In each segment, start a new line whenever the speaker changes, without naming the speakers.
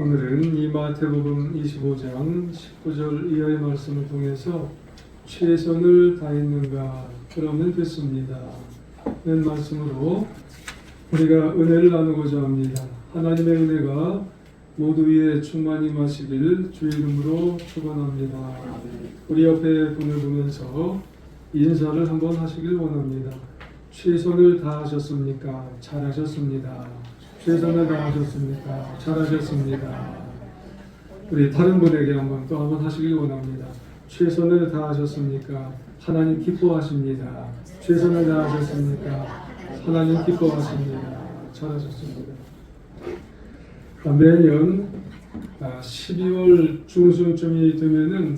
오늘은 이 마태복음 25장 19절 이하의 말씀을 통해서 최선을 다했는가 그러면 됐습니다. 는 말씀으로 우리가 은혜를 나누고자 합니다. 하나님의 은혜가 모두 위에 충만히 마시길 주의 이름으로 축원합니다. 우리 옆에 분을 보면서 인사를 한번 하시길 원합니다. 최선을 다하셨습니까? 잘하셨습니다. 최선을 다하셨습니까? 잘하셨습니다. 우리 다른 분에게 또 한번 하시길 원합니다. 최선을 다하셨습니까? 하나님 기뻐하십니다. 최선을 다하셨습니까? 하나님 기뻐하십니다. 잘하셨습니다. 매년 12월 중순쯤이 되면은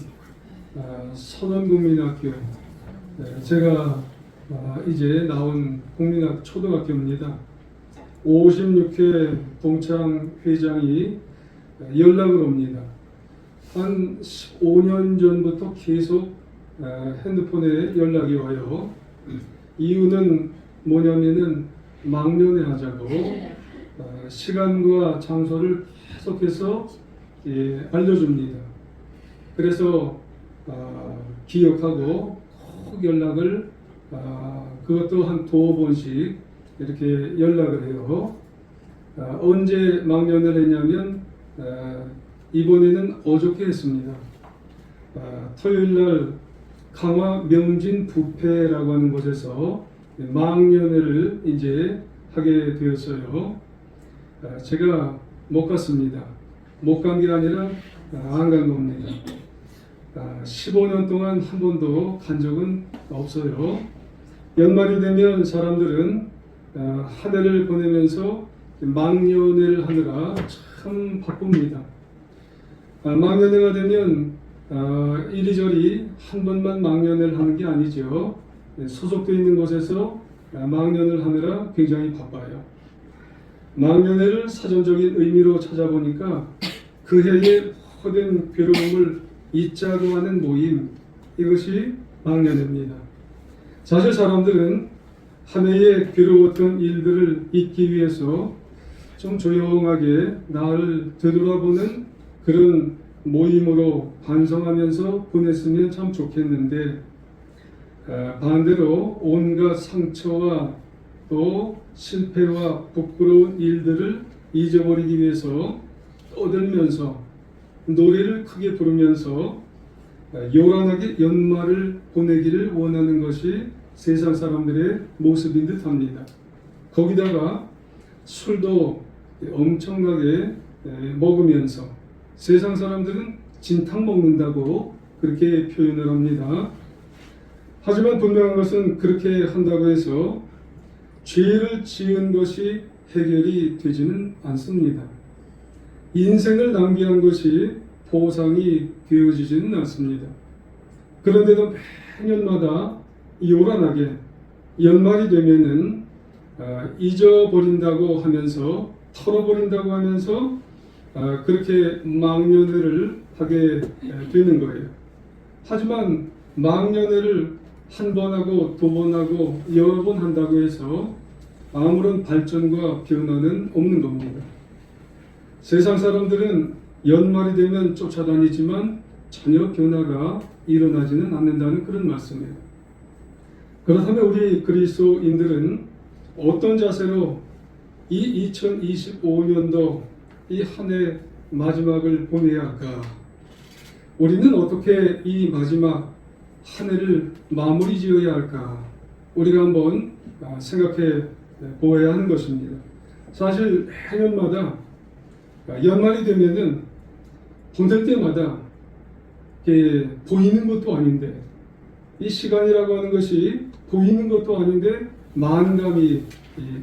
선원국민학교, 제가 이제 나온 초등학교입니다. 56회 동창 회장이 연락을 옵니다. 한 15년 전부터 계속 핸드폰에 연락이 와요. 이유는 뭐냐면은 망년회 하자고 시간과 장소를 계속해서 알려줍니다. 그래서 기억하고 꼭 연락을 그것도 한 두어 번씩 이렇게 연락을 해요. 언제 망년을 했냐면 이번에는 어저께 했습니다. 토요일날 강화 명진 부패라고 하는 곳에서 망년회를 이제 하게 되었어요. 제가 못 갔습니다. 못 간 게 아니라 안 간 겁니다. 15년 동안 한 번도 간 적은 없어요. 연말이 되면 사람들은 한 해를 보내면서 망년회를 하느라 참 바쁩니다. 망년회가 되면 이리저리 한 번만 망년회를 하는 게 아니죠. 소속되어 있는 곳에서 망년을 하느라 굉장히 바빠요. 망년회를 사전적인 의미로 찾아보니까 그 해의 모든 괴로움을 잊자고 하는 모임, 이것이 망년회입니다. 사실 사람들은 한 해에 괴로웠던 일들을 잊기 위해서 좀 조용하게 나를 되돌아보는 그런 모임으로 반성하면서 보냈으면 참 좋겠는데 반대로 온갖 상처와 또 실패와 부끄러운 일들을 잊어버리기 위해서 떠들면서 노래를 크게 부르면서 요란하게 연말을 보내기를 원하는 것이 세상 사람들의 모습인 듯 합니다. 거기다가 술도 엄청나게 먹으면서 세상 사람들은 진탕 먹는다고 그렇게 표현을 합니다. 하지만 분명한 것은 그렇게 한다고 해서 죄를 지은 것이 해결이 되지는 않습니다. 인생을 낭비한 것이 보상이 되어지지는 않습니다. 그런데도 매년마다 요란하게 연말이 되면은 잊어버린다고 하면서 털어버린다고 하면서 그렇게 망년회를 하게 되는 거예요. 하지만 망년회를 한 번 하고 두 번 하고 여러 번 한다고 해서 아무런 발전과 변화는 없는 겁니다. 세상 사람들은 연말이 되면 쫓아다니지만 전혀 변화가 일어나지는 않는다는 그런 말씀이에요. 그렇다면 우리 그리스도인들은 어떤 자세로 이 2025년도 이 한 해 마지막을 보내야 할까? 우리는 어떻게 이 마지막 한 해를 마무리 지어야 할까? 우리가 한번 생각해 보아야 하는 것입니다. 사실 해년마다 연말이 되면은 보낼 때마다 보이는 것도 아닌데 이 시간이라고 하는 것이 보이는 것도 아닌데 만감이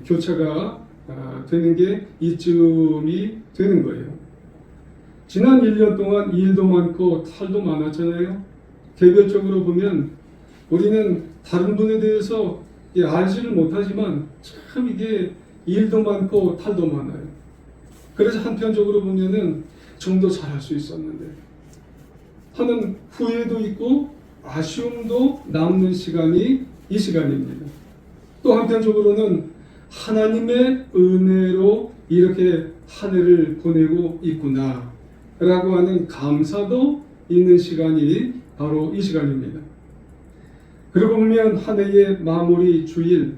교차가 되는 게 이쯤이 되는 거예요. 지난 1년 동안 일도 많고 탈도 많았잖아요. 개별적으로 보면 우리는 다른 분에 대해서 알지를 못하지만 참 이게 일도 많고 탈도 많아요. 그래서 한편적으로 보면은 좀 더 잘할 수 있었는데 하는 후회도 있고 아쉬움도 남는 시간이 이 시간입니다. 또 한편적으로는 하나님의 은혜로 이렇게 한 해를 보내고 있구나 라고 하는 감사도 있는 시간이 바로 이 시간입니다. 그러고 보면 한 해의 마무리 주일,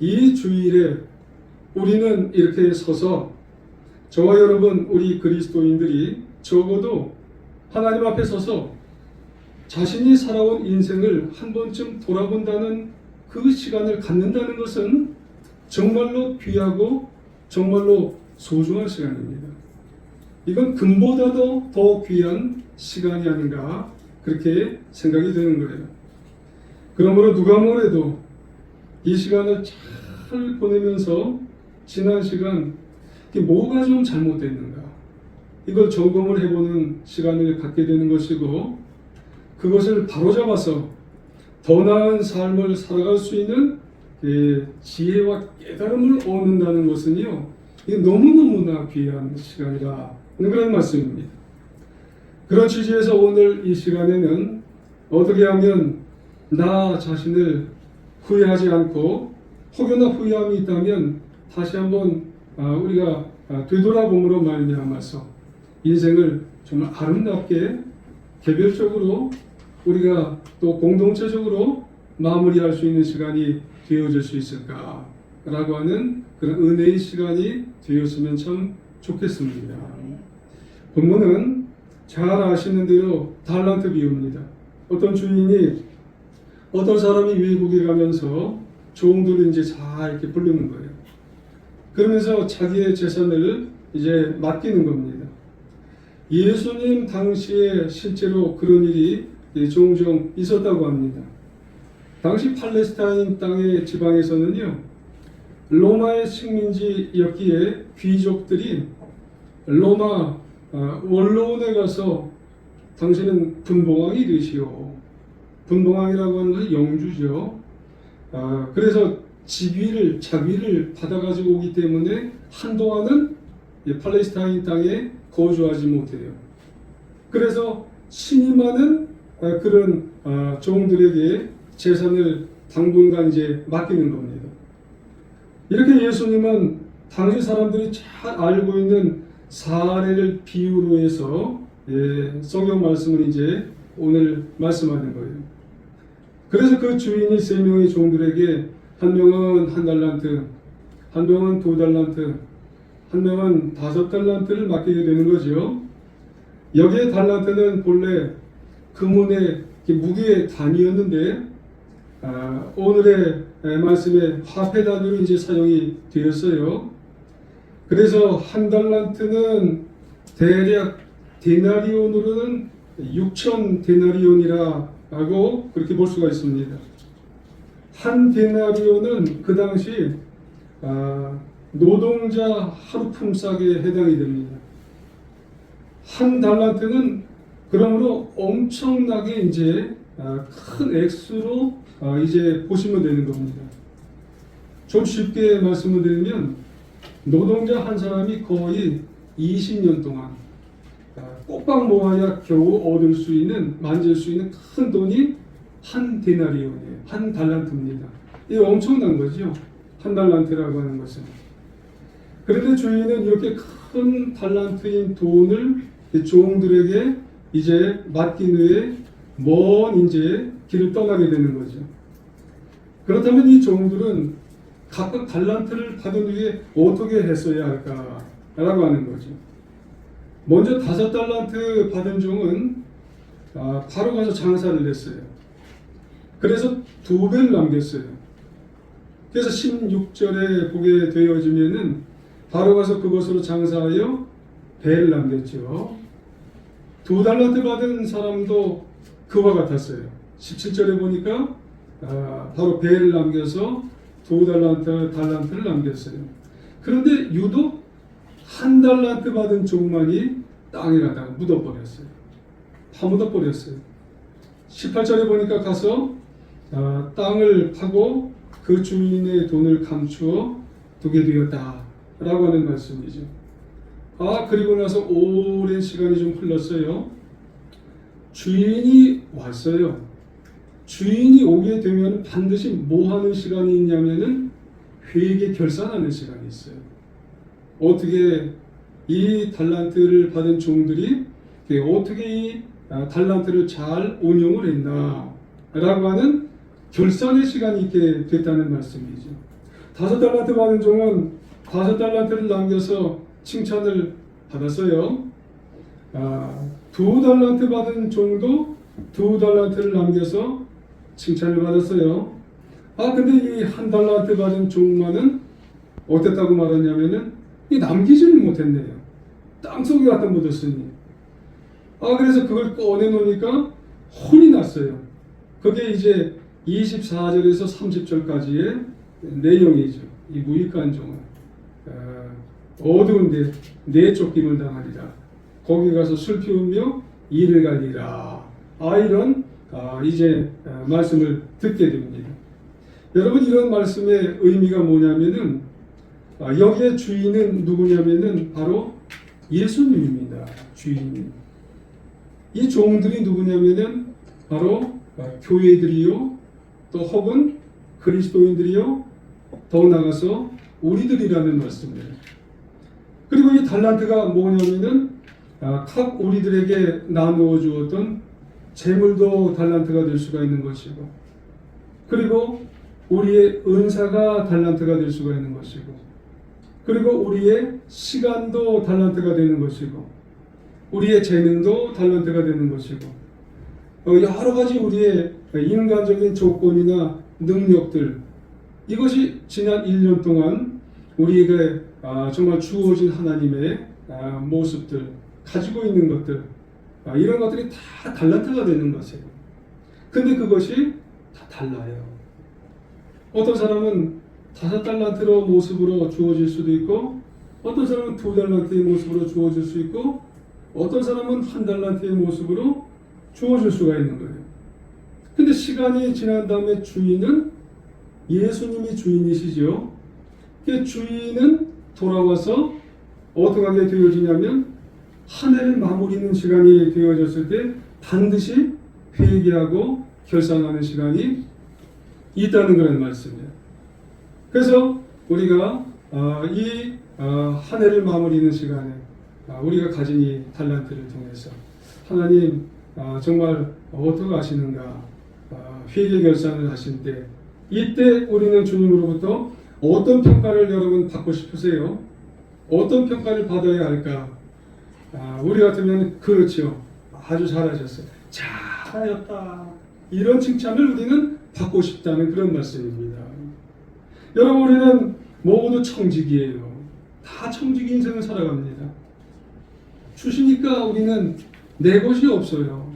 이 주일에 우리는 이렇게 서서 저와 여러분 우리 그리스도인들이 적어도 하나님 앞에 서서 자신이 살아온 인생을 한 번쯤 돌아본다는 그 시간을 갖는다는 것은 정말로 귀하고 정말로 소중한 시간입니다. 이건 금보다도 더 귀한 시간이 아닌가 그렇게 생각이 드는 거예요. 그러므로 누가 뭐래도 이 시간을 잘 보내면서 지난 시간 뭐가 좀 잘못됐는가 이걸 점검을 해보는 시간을 갖게 되는 것이고 그것을 바로잡아서 더 나은 삶을 살아갈 수 있는 지혜와 깨달음을 얻는다는 것은요 이게 너무너무나 귀한 시간이라는 그런 말씀입니다. 그런 취지에서 오늘 이 시간에는 어떻게 하면 나 자신을 후회하지 않고 혹여나 후회함이 있다면 다시 한번 우리가 되돌아봄으로 말미암아서 인생을 정말 아름답게 개별적으로 우리가 또 공동체적으로 마무리할 수 있는 시간이 되어질 수 있을까라고 하는 그런 은혜의 시간이 되었으면 참 좋겠습니다. 본문은 잘 아시는 대로 달란트 비유입니다. 어떤 주인이 어떤 사람이 외국에 가면서 종들을 이제 잘 이렇게 부르는 거예요. 그러면서 자기의 재산을 이제 맡기는 겁니다. 예수님 당시에 실제로 그런 일이 종종 있었다고 합니다. 당시 팔레스타인 땅의 지방에서는요, 로마의 식민지였기에 귀족들이 로마 원로원에 가서 당신은 분봉왕이 되시오. 분봉왕이라고 하는 것은 영주죠. 그래서 자위를 받아가지고 오기 때문에 한동안은 팔레스타인 땅에 거주하지 못해요. 그래서 신임하는 그런 종들에게 재산을 당분간 이제 맡기는 겁니다. 이렇게 예수님은 당시 사람들이 잘 알고 있는 사례를 비유로 해서 성경 말씀을 이제 오늘 말씀하는 거예요. 그래서 그 주인이 3명의 종들에게 한 명은 1달란트, 한 명은 2달란트, 한 명은 5달란트를 맡기게 되는 거죠. 여기에 달란트는 본래 금운의 무게의 단위였는데 오늘의 말씀에 화폐 단위로 이제 사용이 되었어요. 그래서 1달란트는 대략 데나리온으로는 6천 데나리온이라고 그렇게 볼 수가 있습니다. 한 데나리온은 그 당시 노동자 하루 품삯에 해당이 됩니다. 1달란트는 그러므로 엄청나게 이제 큰 액수로 이제 보시면 되는 겁니다. 좀 쉽게 말씀을 드리면 노동자 한 사람이 거의 20년 동안 꼭박 모아야 겨우 얻을 수 있는, 만질 수 있는 큰 돈이 1데나리온이에요. 1달란트입니다. 이게 엄청난 거죠. 1달란트라고 하는 것은. 그런데 주인은 이렇게 큰 달란트인 돈을 종들에게 이제 맡긴 후에 먼 이제 길을 떠나게 되는 거죠. 그렇다면 이 종들은 각각 달란트를 받은 후에 어떻게 했어야 할까라고 하는 거죠. 먼저 5달란트 받은 종은 바로 가서 장사를 했어요. 그래서 2배를 남겼어요. 그래서 16절에 보게 되어지면은 바로 가서 그것으로 장사하여 배를 남겼죠. 2달란트 받은 사람도 그와 같았어요. 17절에 보니까 바로 배를 남겨서 2달란트를 남겼어요. 그런데 유독 1달란트 받은 종만이 땅에 가다가 묻어버렸어요. 파묻어버렸어요. 18절에 보니까 가서 땅을 파고 그 주인의 돈을 감추어 두게 되었다 라고 하는 말씀이죠. 그리고 나서 오랜 시간이 좀 흘렀어요. 주인이 왔어요. 주인이 오게 되면 반드시 뭐 하는 시간이 있냐면은 회계 결산하는 시간이 있어요. 어떻게 이 달란트를 받은 종들이 어떻게 이 달란트를 잘 운용을 했나 라고 하는 결산의 시간이 있게 됐다는 말씀이죠. 5달란트 받은 종은 5달란트를 남겨서 칭찬을 받았어요. 2달란트 받은 종도 2달란트를 남겨서 칭찬을 받았어요. 근데 이 1달란트 받은 종만은 어땠다고 말하냐면은 이 남기지를 못했네요. 땅속에 갖다 묻었으니. 그래서 그걸 꺼내놓으니까 혼이 났어요. 그게 이제 24절에서 30절까지의 내용이죠. 이 무익한 종은 어두운데 내쫓김을 당하리라. 거기 가서 술 피우며 이를 갈리라. 이런 이제 말씀을 듣게 됩니다. 여러분, 이런 말씀의 의미가 뭐냐면은 여기에 주인은 누구냐면은 바로 예수님입니다. 주인이. 이 종들이 누구냐면은 바로 교회들이요, 또 혹은 그리스도인들이요, 더 나아가서 우리들이라는 말씀이에요. 그리고 이 달란트가 뭐냐면은 각 우리들에게 나누어 주었던 재물도 달란트가 될 수가 있는 것이고, 그리고 우리의 은사가 달란트가 될 수가 있는 것이고, 그리고 우리의 시간도 달란트가 되는 것이고, 우리의 재능도 달란트가 되는 것이고, 여러 가지 우리의 인간적인 조건이나 능력들, 이것이 지난 1년 동안 우리에게 정말 주어진 하나님의 모습들, 가지고 있는 것들, 이런 것들이 다 달란트가 되는 것이에요. 근데 그것이 다 달라요. 어떤 사람은 5달란트로 모습으로 주어질 수도 있고, 어떤 사람은 2달란트의 모습으로 주어질 수 있고, 어떤 사람은 1달란트의 모습으로 주어질 수가 있는 거예요. 근데 시간이 지난 다음에 주인은 예수님이 주인이시죠. 그 주인은 돌아와서 어떻게 하게 되어지냐면, 한 해를 마무리는 시간이 되어졌을 때 반드시 회개하고 결산하는 시간이 있다는 그런 말씀이에요. 그래서 우리가 이 한 해를 마무리는 시간에 우리가 가진 이 달란트를 통해서 하나님 정말 어떻게 하시는가 회개 결산을 하실 때, 이때 우리는 주님으로부터 어떤 평가를 여러분 받고 싶으세요? 어떤 평가를 받아야 할까? 우리 같으면 그렇죠. 아주 잘하셨어요. 잘하였다. 이런 칭찬을 우리는 받고 싶다는 그런 말씀입니다. 여러분, 우리는 모두 청직이에요. 다 청직 인생을 살아갑니다. 주시니까 우리는 내 것이 없어요.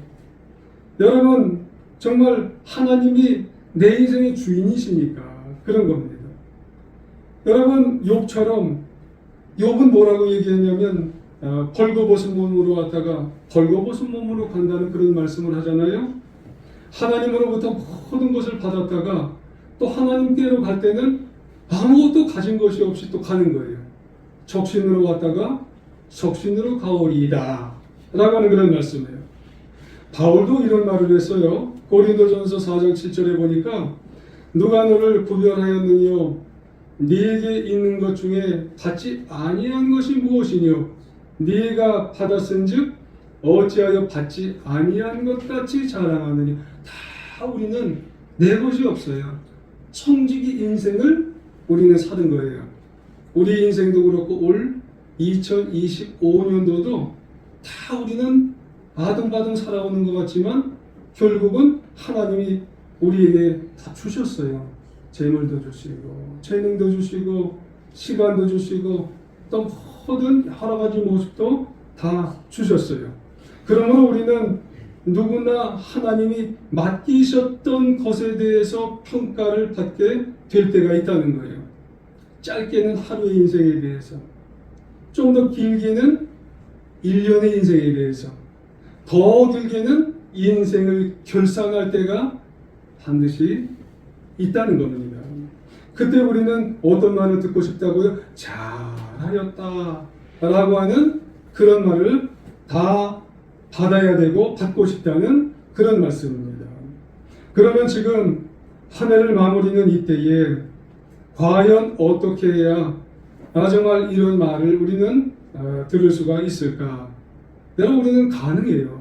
여러분, 정말 하나님이 내 인생의 주인이시니까 그런 겁니다. 여러분, 욥처럼, 욥은 뭐라고 얘기했냐면 벌거벗은 몸으로 왔다가 벌거벗은 몸으로 간다는 그런 말씀을 하잖아요. 하나님으로부터 모든 것을 받았다가 또 하나님께로 갈 때는 아무것도 가진 것이 없이 또 가는 거예요. 적신으로 왔다가 적신으로 가오리이다 라고 하는 그런 말씀이에요. 바울도 이런 말을 했어요. 고린도전서 4장 7절에 보니까 누가 너를 구별하였느뇨? 네게 있는 것 중에 받지 아니한 것이 무엇이뇨? 네가 받았은즉 어찌하여 받지 아니한 것 같이 자랑하느냐? 다 우리는 내 것이 없어요. 청지기 인생을 우리는 사는 거예요. 우리 인생도 그렇고 올 2025년도도 다 우리는 아등바등 살아오는 것 같지만 결국은 하나님이 우리에게 다 주셨어요. 재물도 주시고 재능도 주시고 시간도 주시고 또 모든 여러 가지 모습도 다 주셨어요. 그러므로 우리는 누구나 하나님이 맡기셨던 것에 대해서 평가를 받게 될 때가 있다는 거예요. 짧게는 하루의 인생에 대해서, 좀 더 길게는 1년의 인생에 대해서, 더 길게는 인생을 결산할 때가 반드시 있다는 겁니다. 그때 우리는 어떤 말을 듣고 싶다고요? 잘하였다 라고 하는 그런 말을 다 받아야 되고 받고 싶다는 그런 말씀입니다. 그러면 지금 한 해를 마무리는 이때에 과연 어떻게 해야 정말 이런 말을 우리는 들을 수가 있을까? 여러분, 우리는 가능해요.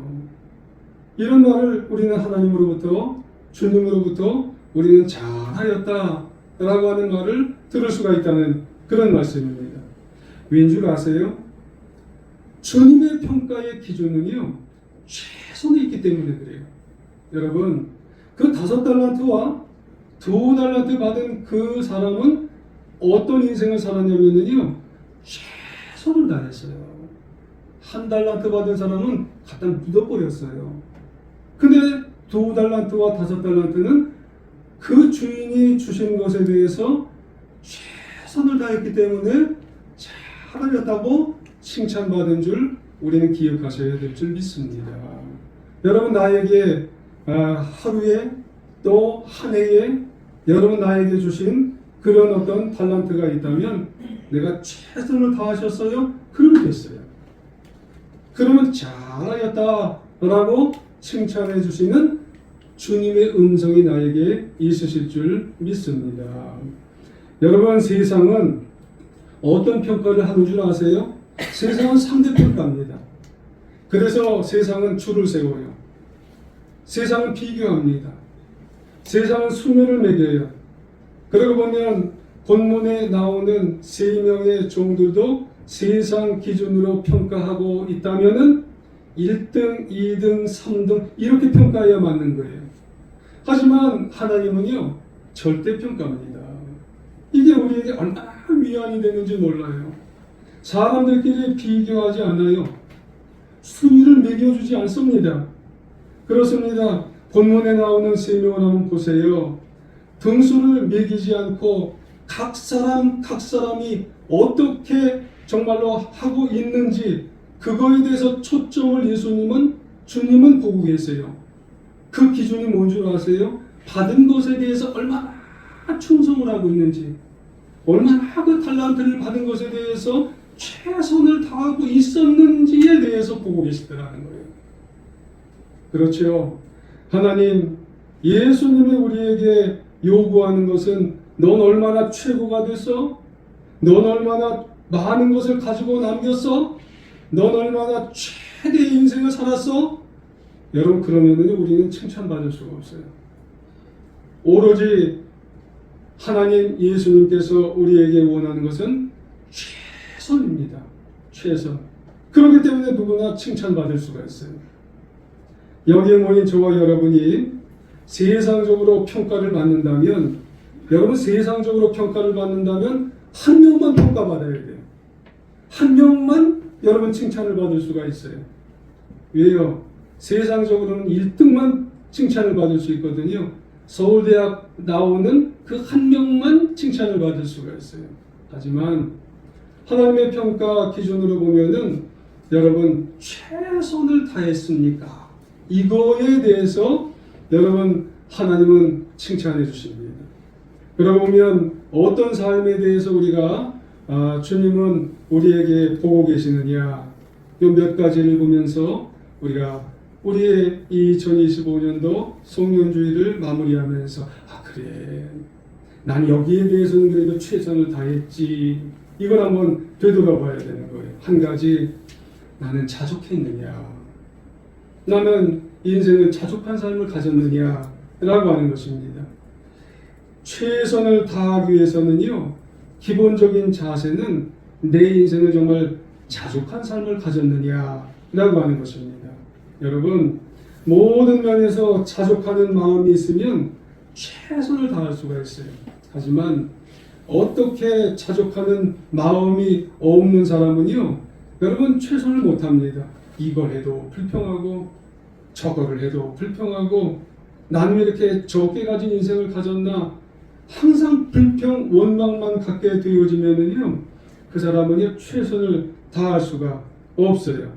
이런 말을 우리는 하나님으로부터, 주님으로부터 우리는 잘하였다 라고 하는 말을 들을 수가 있다는 그런 말씀입니다. 왠 줄 아세요? 주님의 평가의 기준은요, 최선에 있기 때문에 그래요. 여러분, 그 5달란트와 2달란트 받은 그 사람은 어떤 인생을 살았냐면요, 최선을 다했어요. 1달란트 받은 사람은 갖다 묻어버렸어요. 근데 2달란트와 5달란트는 그 주인이 주신 것에 대해서 최선을 다했기 때문에 잘하였다고 칭찬받은 줄 우리는 기억하셔야 될 줄 믿습니다. 여러분, 나에게 하루에 또 한 해에 여러분 나에게 주신 그런 어떤 달란트가 있다면 내가 최선을 다하셨어요? 그러면 됐어요. 그러면 잘하였다라고 칭찬해 주시는 주님의 음성이 나에게 있으실 줄 믿습니다. 여러분, 세상은 어떤 평가를 하는 줄 아세요? 세상은 상대평가입니다. 그래서 세상은 줄을 세워요. 세상은 비교합니다. 세상은 순위를 매겨요. 그러고 보면 본문에 나오는 3명의 종들도 세상 기준으로 평가하고 있다면은 1등, 2등, 3등 이렇게 평가해야 맞는 거예요. 하지만 하나님은요, 절대평가입니다. 이게 우리에게 얼마나 위안이 되는지 몰라요. 사람들끼리 비교하지 않아요. 순위를 매겨주지 않습니다. 그렇습니다. 본문에 나오는 3명을 한번 보세요. 등수를 매기지 않고 각 사람이 어떻게 정말로 하고 있는지 그거에 대해서 초점을 주님은 보고 계세요. 그 기준이 뭔 줄 아세요? 받은 것에 대해서 얼마나 충성을 하고 있는지, 얼마나 그 달란트를 받은 것에 대해서 최선을 다하고 있었는지에 대해서 보고 계시더라는 거예요. 그렇죠. 하나님, 예수님이 우리에게 요구하는 것은 넌 얼마나 최고가 됐어? 넌 얼마나 많은 것을 가지고 남겼어? 넌 얼마나 최대의 인생을 살았어? 여러분, 그러면은 우리는 칭찬받을 수가 없어요. 오로지 하나님 예수님께서 우리에게 원하는 것은 최선입니다. 최선. 그렇기 때문에 누구나 칭찬받을 수가 있어요. 여기에 모인 저와 여러분이 세상적으로 평가를 받는다면, 여러분 세상적으로 평가를 받는다면 한 명만 평가받아야 돼요. 한 명만 여러분 칭찬을 받을 수가 있어요. 왜요? 세상적으로는 1등만 칭찬을 받을 수 있거든요. 서울대학 나오는 그 한 명만 칭찬을 받을 수가 있어요. 하지만 하나님의 평가 기준으로 보면은 여러분 최선을 다했습니까? 이거에 대해서 여러분 하나님은 칭찬해 주십니다. 그러고 보면 어떤 삶에 대해서 우리가 주님은 우리에게 보고 계시느냐, 이 몇 가지를 보면서 우리가 우리의 2025년도 송년주의를 마무리하면서 그래, 난 여기에 대해서는 그래도 최선을 다했지, 이걸 한번 되돌아봐야 되는 거예요. 한 가지, 나는 자족했느냐, 나는 인생을 자족한 삶을 가졌느냐 라고 하는 것입니다. 최선을 다하기 위해서는요, 기본적인 자세는 내 인생을 정말 자족한 삶을 가졌느냐 라고 하는 것입니다. 여러분, 모든 면에서 자족하는 마음이 있으면 최선을 다할 수가 있어요. 하지만 어떻게 자족하는 마음이 없는 사람은요, 여러분 최선을 못합니다. 이걸 해도 불평하고 저거를 해도 불평하고, 나는 왜 이렇게 적게 가진 인생을 가졌나, 항상 불평, 원망만 갖게 되어지면은요, 그 사람은 최선을 다할 수가 없어요.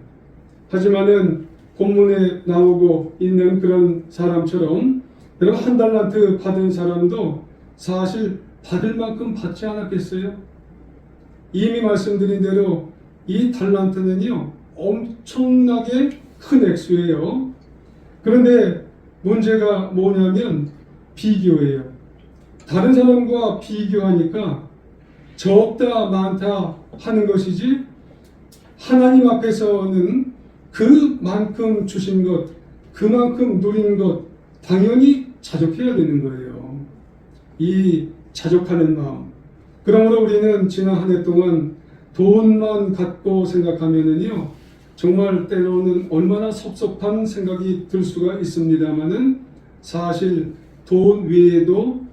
하지만은 본문에 나오고 있는 그런 사람처럼 여러분, 1달란트 받은 사람도 사실 받을 만큼 받지 않았겠어요? 이미 말씀드린 대로 이 달란트는요, 엄청나게 큰 액수예요. 그런데 문제가 뭐냐면 비교예요. 다른 사람과 비교하니까 적다 많다 하는 것이지 하나님 앞에서는 그만큼 주신 것, 그만큼 누린 것 당연히 자족해야 되는 거예요. 이 자족하는 마음. 그러므로 우리는 지난 한 해 동안 돈만 갖고 생각하면은요, 정말 때로는 얼마나 섭섭한 생각이 들 수가 있습니다만은 사실 돈 외에도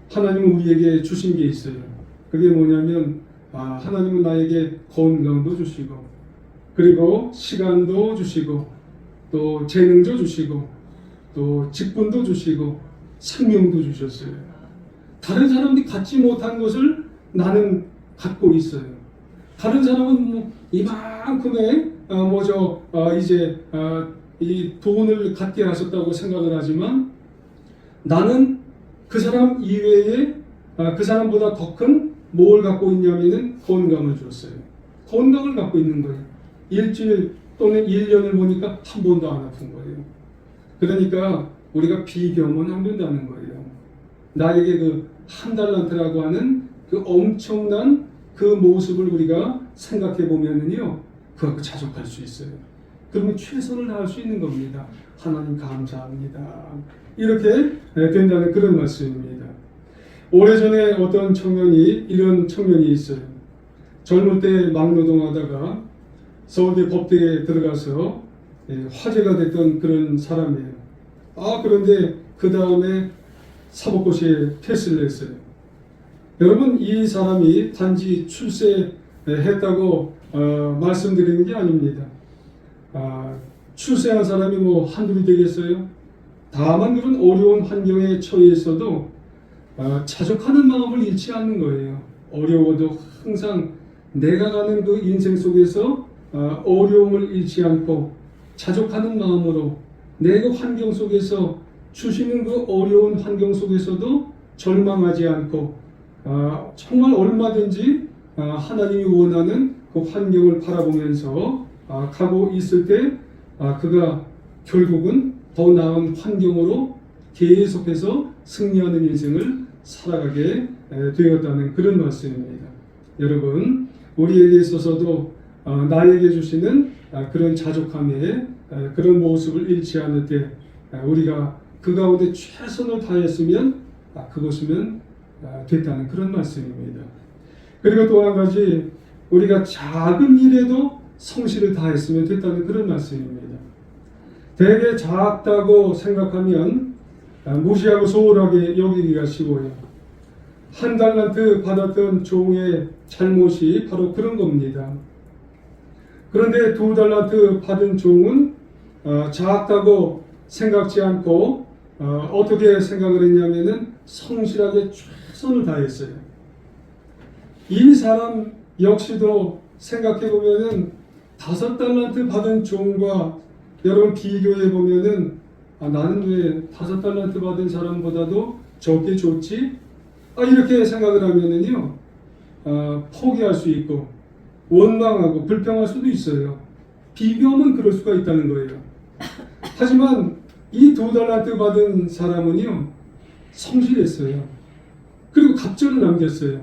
하나님은 우리에게 주신 게 있어요. 그게 뭐냐면 하나님은 나에게 건강도 주시고, 그리고 시간도 주시고, 또 재능도 주시고, 또 직분도 주시고, 생명도 주셨어요. 다른 사람들이 갖지 못한 것을 나는 갖고 있어요. 다른 사람은 뭐 이만큼의 이 돈을 갖게 하셨다고 생각을 하지만 나는 그 사람 이외에 그 사람보다 더 큰 뭘 갖고 있냐면은 건강을 줬어요. 건강을 갖고 있는 거예요. 일주일 또는 1년을 보니까 한 번도 안 아픈 거예요. 그러니까 우리가 비교만 안 된다는 거예요. 나에게 그 한 달란트라고 하는 그 엄청난 그 모습을 우리가 생각해 보면은요, 그거 자족할 수 있어요. 그러면 최선을 다할 수 있는 겁니다. 하나님 감사합니다. 이렇게 된다는 그런 말씀입니다. 오래전에 어떤 청년이 이런 청년이 있어요. 젊을 때 막노동하다가 서울대 법대에 들어가서 화제가 됐던 그런 사람이에요. 그런데 그 다음에 사법고시에 패스를 했어요. 여러분, 이 사람이 단지 출세했다고 말씀드리는 게 아닙니다. 출세한 사람이 뭐 한둘이 되겠어요? 다만 그런 어려운 환경에 처해 있어도 자족하는 마음을 잃지 않는 거예요. 어려워도 항상 내가 가는 그 인생 속에서 어려움을 잃지 않고 자족하는 마음으로 내 그 환경 속에서 주시는 그 어려운 환경 속에서도 절망하지 않고 정말 얼마든지 하나님이 원하는 그 환경을 바라보면서 가고 있을 때 그가 결국은 더 나은 환경으로 계속해서 승리하는 인생을 살아가게 되었다는 그런 말씀입니다. 여러분, 우리에게 있어서도 나에게 주시는 그런 자족함의 그런 모습을 잃지 않을 때 우리가 그 가운데 최선을 다했으면 그것이면 됐다는 그런 말씀입니다. 그리고 또 한 가지, 우리가 작은 일에도 성실을 다했으면 됐다는 그런 말씀입니다. 되게 작다고 생각하면 무시하고 소홀하게 여기기가 쉬워요. 한 달란트 받았던 종의 잘못이 바로 그런 겁니다. 그런데 2달란트 받은 종은 작다고 생각지 않고 어떻게 생각을 했냐면은 성실하게 최선을 다했어요. 이 사람 역시도 생각해 보면은 5달란트 받은 종과 여러분 비교해 보면은 나는 왜 5달란트 받은 사람보다도 적게 줬지? 이렇게 생각을 하면은요, 포기할 수 있고 원망하고 불평할 수도 있어요. 비교하면 그럴 수가 있다는 거예요. 하지만 이 2달란트 받은 사람은요, 성실했어요. 그리고 갑절을 남겼어요.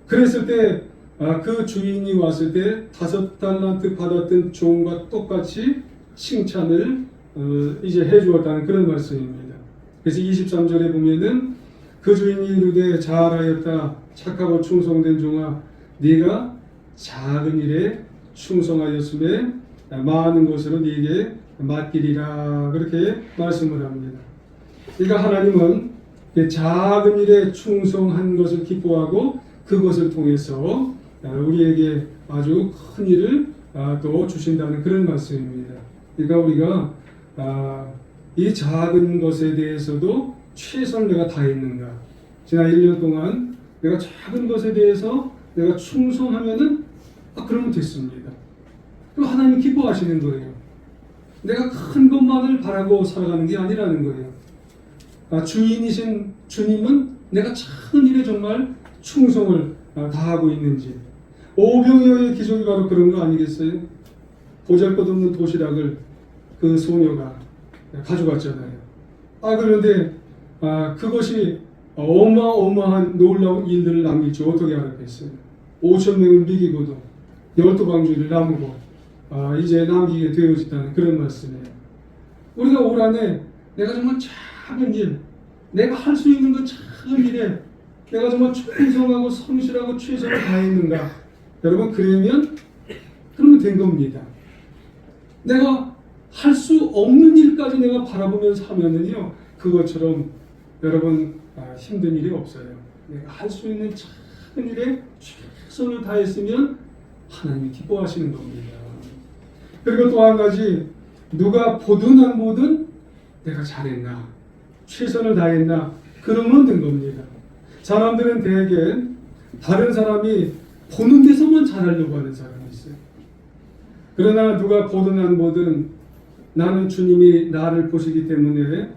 그랬을 때 그 주인이 왔을 때 5달란트 받았던 종과 똑같이 칭찬을 이제 해주었다는 그런 말씀입니다. 그래서 23절에 보면은 그 주인이 이르되 잘하였다 착하고 충성된 종아, 네가 작은 일에 충성하였음에 많은 것으로 네게 맡기리라, 그렇게 말씀을 합니다. 그러니까 하나님은 작은 일에 충성한 것을 기뻐하고 그것을 통해서 우리에게 아주 큰 일을 또 주신다는 그런 말씀입니다. 그러니까 우리가 이 작은 것에 대해서도 최선을 내가 다했는가, 지난 1년 동안 내가 작은 것에 대해서 내가 충성하면은 그러면 됐습니다. 그럼 하나님 기뻐하시는 거예요. 내가 큰 것만을 바라고 살아가는 게 아니라는 거예요. 주인이신 주님은 내가 작은 일에 정말 충성을 다하고 있는지. 오병이어의 기적이 바로 그런 거 아니겠어요? 보잘것없는 도시락을 그 소녀가 가져갔잖아요. 그런데 그것이 어마어마한 놀라운 일들을 남길 줄 어떻게 알았겠어요. 5천 명을 미기고도 12방주를 나누고 이제 남기게 되어졌다는 그런 말씀이에요. 우리가 올 한해 내가 정말 작은 일, 내가 할 수 있는 그 작은 일에 내가 정말 충성하고 성실하고 최선을 다했는가? 여러분 그러면 된 겁니다. 내가 할 수 없는 일까지 내가 바라보면서 하면은요 그것처럼 여러분 힘든 일이 없어요. 내가 할 수 있는 작은 일에 최선을 다했으면 하나님이 기뻐하시는 겁니다. 그리고 또 한 가지 누가 보든 안 보든 내가 잘했나 최선을 다했나 그러면 된 겁니다. 사람들은 대개 다른 사람이 보는 데서만 잘하려고 하는 사람이 있어요. 그러나 누가 보든 안 보든 나는 주님이 나를 보시기 때문에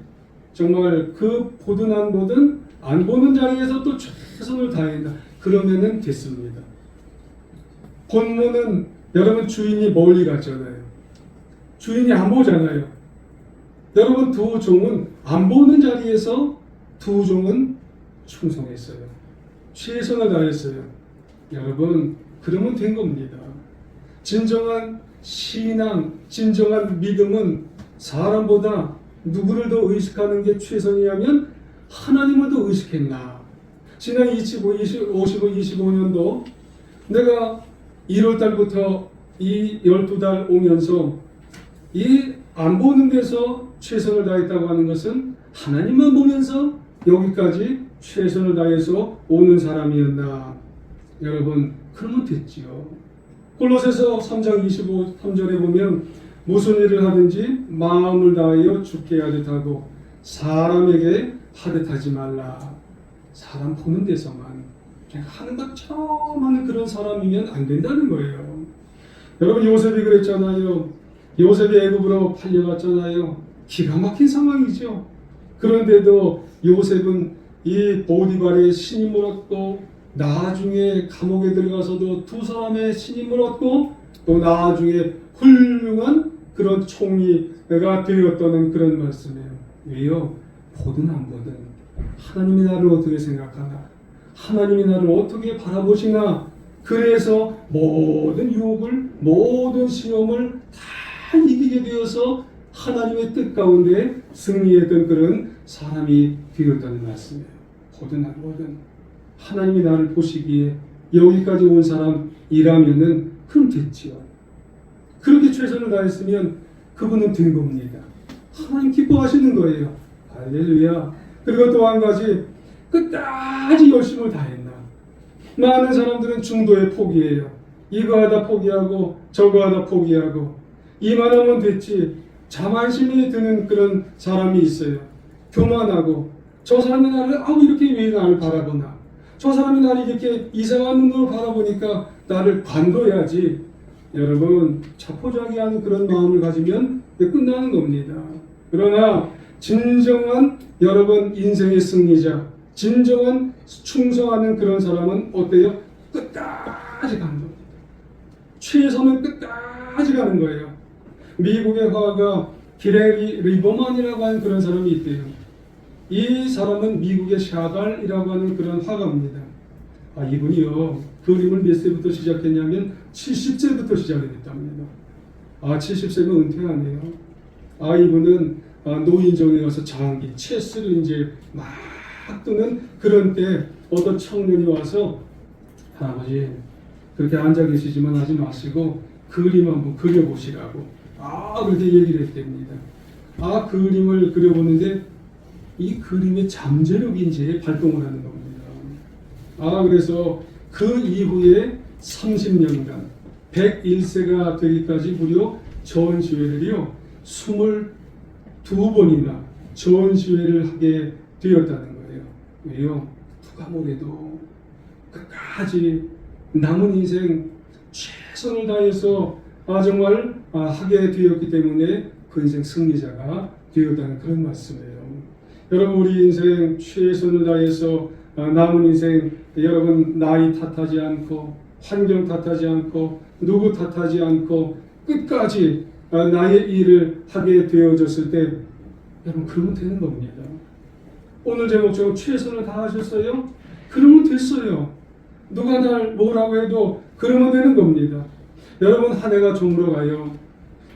정말 그 보든 안 보든 안 보는 자리에서 또 최선을 다한다. 그러면은 됐습니다. 본문은 여러분 주인이 멀리 갔잖아요. 주인이 안 보잖아요. 여러분 두 종은 안 보는 자리에서 두 종은 충성했어요. 최선을 다했어요. 여러분 그러면 된 겁니다. 진정한 신앙, 진정한 믿음은 사람보다 누구를 더 의식하는 게 최선이냐면 하나님을 더 의식했나. 지난 25년도 내가 1월달부터 이 12달 오면서 이 안 보는 데서 최선을 다했다고 하는 것은 하나님만 보면서 여기까지 최선을 다해서 오는 사람이었나. 여러분 그러면 됐지요. 골로새서 3장 23절에 보면 무슨 일을 하든지 마음을 다하여 주께 하듯 하고 사람에게 하듯 하지 말라. 사람 보는 데서만 하는 것처럼 하는 그런 사람이면 안 된다는 거예요. 여러분 요셉이 그랬잖아요. 요셉이 애굽으로 팔려갔잖아요. 기가 막힌 상황이죠. 그런데도 요셉은 이 보디발의 신임을 얻고 나중에 감옥에 들어가서도 두 사람의 신임을 얻고 또 나중에 훌륭한 그런 총리가 되었다는 그런 말씀이에요. 왜요? 보든 안 보든 하나님이 나를 어떻게 생각하나, 하나님이 나를 어떻게 바라보시나. 그래서 모든 유혹을, 모든 시험을 다 이기게 되어서 하나님의 뜻 가운데 승리했던 그런 사람이 되었다는 말씀이에요. 보든 안 보든 하나님이 나를 보시기에 여기까지 온 사람이라면은 그럼 됐지요. 그렇게 최선을 다했으면 그분은 된 겁니다. 하나님 기뻐하시는 거예요. 할렐루야. 그리고 또 한 가지 끝까지 열심을 다했나. 많은 사람들은 중도에 포기해요. 이거 하다 포기하고 저거 하다 포기하고 이만하면 됐지. 자만심이 드는 그런 사람이 있어요. 교만하고 저 사람이 나를 이렇게 왜 나를 바라보나. 저 사람이 나를 이렇게 이상한 눈으로 바라보니까 나를 관둬야지. 여러분 자포자기하는 그런 마음을 가지면 끝나는 겁니다. 그러나 진정한 여러분 인생의 승리자, 진정한 충성하는 그런 사람은 어때요? 끝까지 가는 겁니다. 최선은 끝까지 가는 거예요. 미국의 화가 기레리 리버만이라고 하는 그런 사람이 있대요. 이 사람은 미국의 샤갈이라고 하는 그런 화가입니다. 이분이요 그림을 몇 세부터 시작했냐면 70세부터 시작을 했답니다. 70세면 은퇴하네요. 이분은 노인정에 가서 장기 체스를 이제 막 뜨는 그런 때 어떤 청년이 와서 할아버지 그렇게 앉아 계시지만 하지 마시고 그림 한번 그려보시라고 그렇게 얘기를 했답니다. 그림을 그려보는데 이 그림의 잠재력이 이제 발동을 하는 겁니다. 그래서 그 이후에 30년간 101세가 되기까지 무려 전시회를요 22번이나 전시회를 하게 되었다는 거예요. 왜요? 누가 뭐래도 끝까지 남은 인생 최선을 다해서 정말 하게 되었기 때문에 그 인생 승리자가 되었다는 그런 말씀이에요. 여러분 우리 인생 최선을 다해서 남은 인생 여러분 나이 탓하지 않고 환경 탓하지 않고 누구 탓하지 않고 끝까지 나의 일을 하게 되어졌을 때 여러분 그러면 되는 겁니다. 오늘 제목처럼 최선을 다하셨어요? 그러면 됐어요. 누가 날 뭐라고 해도 그러면 되는 겁니다. 여러분, 한 해가 저물어가요.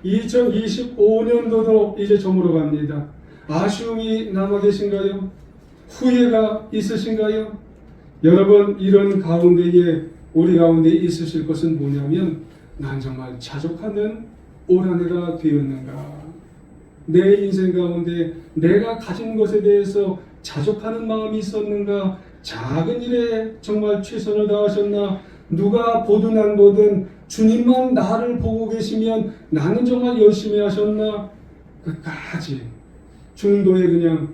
2025년도도 이제 저물어갑니다. 아쉬움이 남아 계신가요? 후회가 있으신가요? 여러분, 이런 가운데에 우리 가운데 있으실 것은 뭐냐면, 난 정말 자족하는 올 한 해가 되었는가? 내 인생 가운데 내가 가진 것에 대해서 자족하는 마음이 있었는가? 작은 일에 정말 최선을 다하셨나? 누가 보든 안 보든 주님만 나를 보고 계시면 나는 정말 열심히 하셨나? 끝까지 중도에 그냥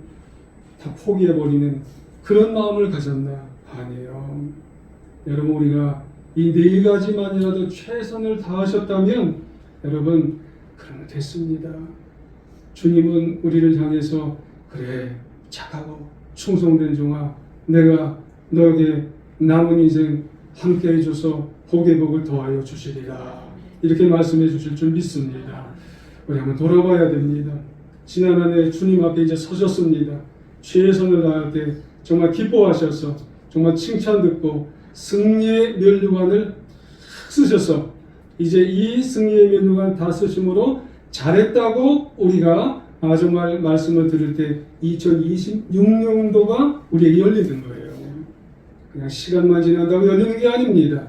다 포기해버리는 그런 마음을 가졌나? 아니에요. 여러분, 우리가 이 네 가지만이라도 최선을 다하셨다면 여러분, 그러면 됐습니다. 주님은 우리를 향해서 그래, 착하고 충성된 종아, 내가 너에게 남은 인생 함께 해줘서 복의 복을 더하여 주시리라, 이렇게 말씀해 주실 줄 믿습니다. 우리 한번 돌아봐야 됩니다. 지난 한 해 주님 앞에 이제 서셨습니다. 최선을 다할 때 정말 기뻐하셔서 정말 칭찬 듣고 승리의 면류관을 쓰셔서 이제 이 승리의 면류관 다 쓰심으로 잘했다고 우리가 정말 말씀을 들을 때 2026년도가 우리에게 열리는 거예요. 그냥 시간만 지난다고 열리는 게 아닙니다.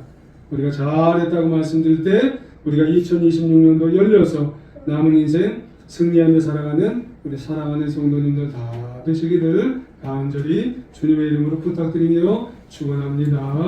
우리가 잘했다고 말씀드릴 때 우리가 2026년도 열려서 남은 인생 승리하며 살아가는 우리 사랑하는 성도님들 다 되시기를 간절히 주님의 이름으로 부탁드리며 축원합니다.